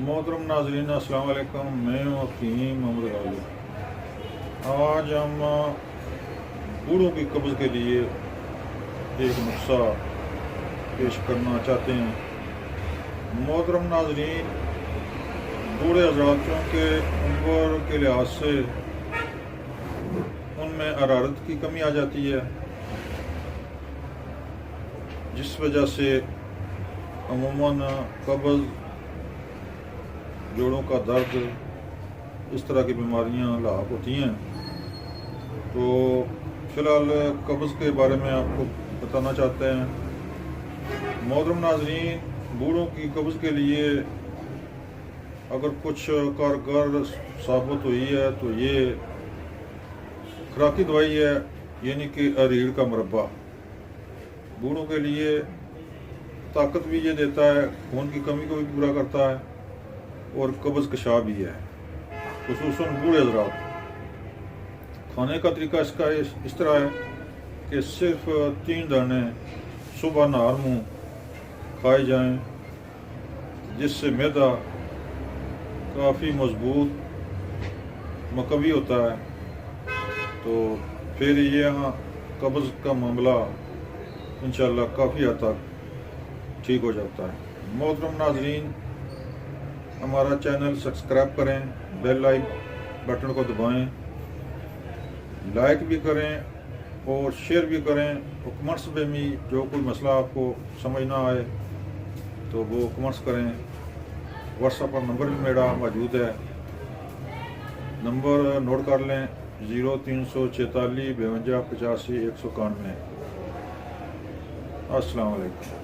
محترم ناظرین السلام علیکم، میں ہوں حکیم محمد غازی۔ آج ہم بوڑھوں کی قبض کے لیے ایک نسخہ پیش کرنا چاہتے ہیں۔ محترم ناظرین، بوڑھے حضراتوں کے عمر کے لحاظ سے ان میں حرارت کی کمی آ جاتی ہے، جس وجہ سے عموماً قبض، جوڑوں کا درد، اس طرح کی بیماریاں لاحق ہوتی ہیں۔ تو فی الحال قبض کے بارے میں آپ کو بتانا چاہتے ہیں۔ محترم ناظرین، بوڑھوں کی قبض کے لیے اگر کچھ کارگر ثابت ہوئی ہے تو یہ خوراکی دوائی ہے، یعنی کہ اریڑ کا مربع۔ بوڑھوں کے لیے طاقت بھی یہ دیتا ہے، خون کی کمی کو بھی پورا کرتا ہے اور قبض کشا بھی ہے، خصوصاً بوڑھے حضرات۔ کھانے کا طریقہ اس کا اس طرح ہے کہ صرف 3 دانے صبح نہار منہ کھائے جائیں، جس سے معدہ کافی مضبوط مقوی ہوتا ہے، تو پھر یہ قبض کا معاملہ انشاءاللہ کافی حد تک ٹھیک ہو جاتا ہے۔ محترم ناظرین، ہمارا چینل سبسکرائب کریں، بیل آئیکن بٹن کو دبائیں، لائک بھی کریں اور شیئر بھی کریں۔ اور کمنٹس میں بھی جو کوئی مسئلہ آپ کو سمجھ نہ آئے تو وہ کمنٹس کریں۔ واٹس ایپ پر نمبر بھی میرا موجود ہے، نمبر نوٹ کر لیں: 0346 52 85 191۔ السلام علیکم۔